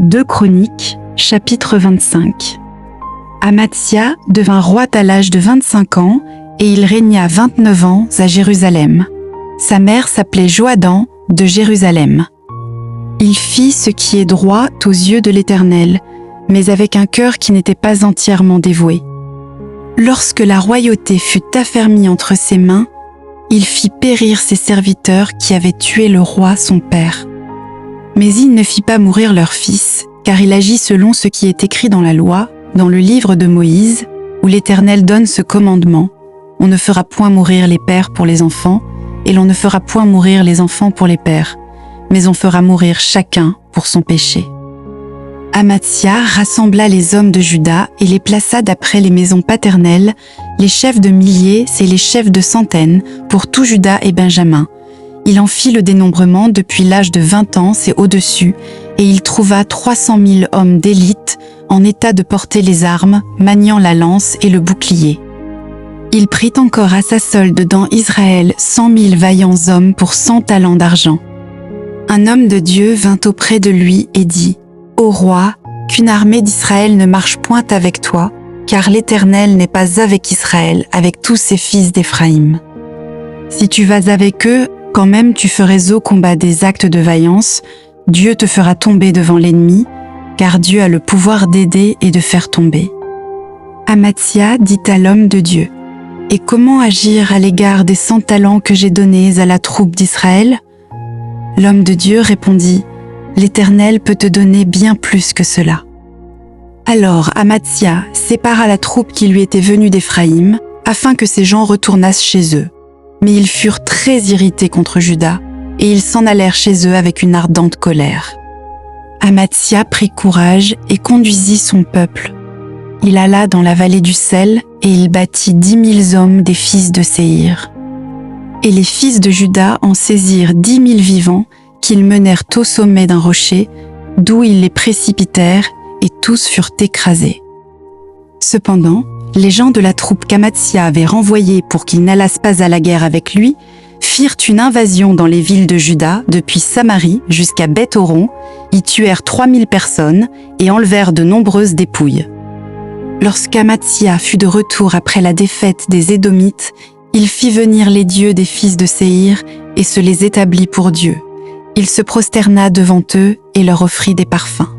2 Chroniques, chapitre 25. Amatsia devint roi à l'âge de 25 ans et il régna 29 ans à Jérusalem. Sa mère s'appelait Joadan de Jérusalem. Il fit ce qui est droit aux yeux de l'Éternel, mais avec un cœur qui n'était pas entièrement dévoué. Lorsque la royauté fut affermie entre ses mains, il fit périr ses serviteurs qui avaient tué le roi son père. Mais il ne fit pas mourir leur fils, car il agit selon ce qui est écrit dans la loi, dans le livre de Moïse, où l'Éternel donne ce commandement: on ne fera point mourir les pères pour les enfants, et l'on ne fera point mourir les enfants pour les pères, mais on fera mourir chacun pour son péché. Amatsia rassembla les hommes de Juda et les plaça d'après les maisons paternelles, les chefs de milliers et les chefs de centaines, pour tout Juda et Benjamin. Il en fit le dénombrement depuis l'âge de 20 ans et au-dessus, et il trouva 300 000 hommes d'élite en état de porter les armes, maniant la lance et le bouclier. Il prit encore à sa solde dans Israël 100 000 vaillants hommes pour 100 talents d'argent. Un homme de Dieu vint auprès de lui et dit: Ô roi, qu'une armée d'Israël ne marche point avec toi, car l'Éternel n'est pas avec Israël, avec tous ses fils d'Éphraïm. Si tu vas avec eux, quand même tu ferais au combat des actes de vaillance, Dieu te fera tomber devant l'ennemi, car Dieu a le pouvoir d'aider et de faire tomber. Amatsia dit à l'homme de Dieu: Et comment agir à l'égard des 100 talents que j'ai donnés à la troupe d'Israël? L'homme de Dieu répondit: L'Éternel peut te donner bien plus que cela. Alors Amatsia sépara la troupe qui lui était venue d'Éphraïm, afin que ces gens retournassent chez eux. Mais ils furent très irrités contre Juda, et ils s'en allèrent chez eux avec une ardente colère. Amatsia prit courage et conduisit son peuple. Il alla dans la vallée du sel, et il bâtit 10 000 hommes des fils de Séhir. Et les fils de Juda en saisirent 10 000 vivants, qu'ils menèrent au sommet d'un rocher, d'où ils les précipitèrent, et tous furent écrasés. Cependant, les gens de la troupe qu'Amatsia avait renvoyée pour qu'ils n'allassent pas à la guerre avec lui, firent une invasion dans les villes de Juda, depuis Samarie jusqu'à Beth-Horon, y tuèrent 3 000 personnes et enlevèrent de nombreuses dépouilles. Lorsqu'Amatsia fut de retour après la défaite des Édomites, il fit venir les dieux des fils de Séhir et se les établit pour Dieu. Il se prosterna devant eux et leur offrit des parfums.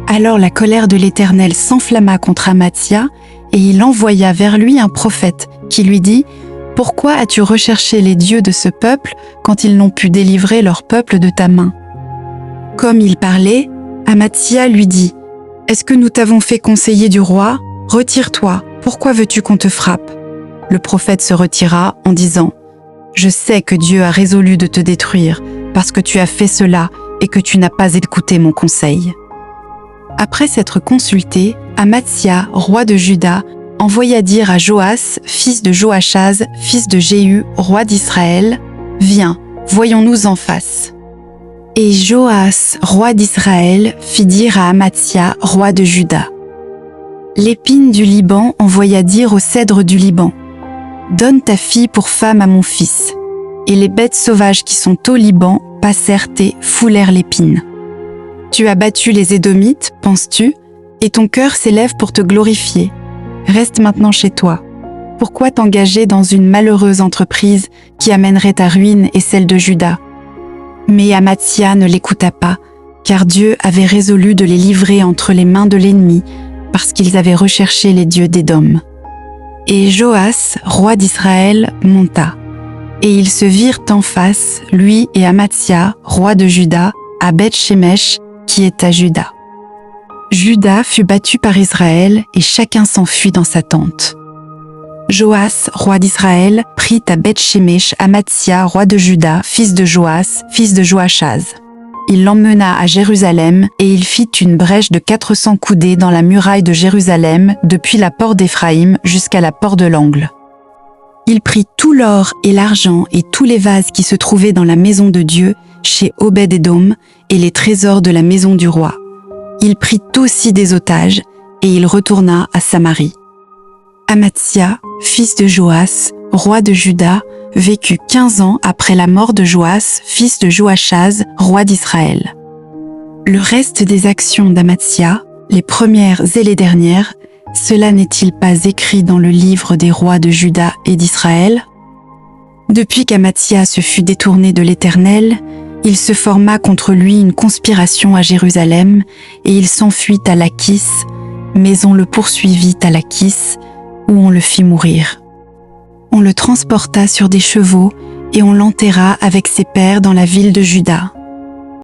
Alors la colère de l'Éternel s'enflamma contre Amatsia, et il envoya vers lui un prophète qui lui dit: Pourquoi as-tu recherché les dieux de ce peuple quand ils n'ont pu délivrer leur peuple de ta main? Comme il parlait, Amatsia lui dit: Est-ce que nous t'avons fait conseiller du roi? Retire-toi, pourquoi veux-tu qu'on te frappe? Le prophète se retira en disant: Je sais que Dieu a résolu de te détruire, parce que tu as fait cela et que tu n'as pas écouté mon conseil. Après s'être consulté, Amatsia, roi de Juda, envoya dire à Joas, fils de Joachaz, fils de Jéhu, roi d'Israël: Viens, voyons-nous en face. Et Joas, roi d'Israël, fit dire à Amatsia, roi de Juda. L'épine du Liban envoya dire au cèdre du Liban: Donne ta fille pour femme à mon fils. Et les bêtes sauvages qui sont au Liban passèrent et foulèrent l'épine. Tu as battu les Édomites, penses-tu, et ton cœur s'élève pour te glorifier. Reste maintenant chez toi. Pourquoi t'engager dans une malheureuse entreprise qui amènerait ta ruine et celle de Juda? Mais Amatsia ne l'écouta pas, car Dieu avait résolu de les livrer entre les mains de l'ennemi, parce qu'ils avaient recherché les dieux d'Édom. Et Joas, roi d'Israël, monta. Et ils se virent en face, lui et Amatsia, roi de Juda, à Beth-Shemesh, qui est à Juda. Juda fut battu par Israël, et chacun s'enfuit dans sa tente. Joas, roi d'Israël, prit à Beth-Shemesh Amatsia, roi de Juda, fils de Joas, fils de Joachaz. Il l'emmena à Jérusalem, et il fit une brèche de 400 coudées dans la muraille de Jérusalem, depuis la porte d'Éphraïm jusqu'à la porte de l'angle. Il prit tout l'or et l'argent et tous les vases qui se trouvaient dans la maison de Dieu, chez Obed-Édom, et les trésors de la maison du roi. Il prit aussi des otages, et il retourna à Samarie. Amatsia, fils de Joas, roi de Juda, vécut 15 ans après la mort de Joas, fils de Joachaz, roi d'Israël. Le reste des actions d'Amatzia, les premières et les dernières, cela n'est-il pas écrit dans le livre des rois de Juda et d'Israël? Depuis qu'Amatzia se fut détourné de l'Éternel, il se forma contre lui une conspiration à Jérusalem, et il s'enfuit à Lachis, mais on le poursuivit à Lachis, où on le fit mourir. On le transporta sur des chevaux, et on l'enterra avec ses pères dans la ville de Juda.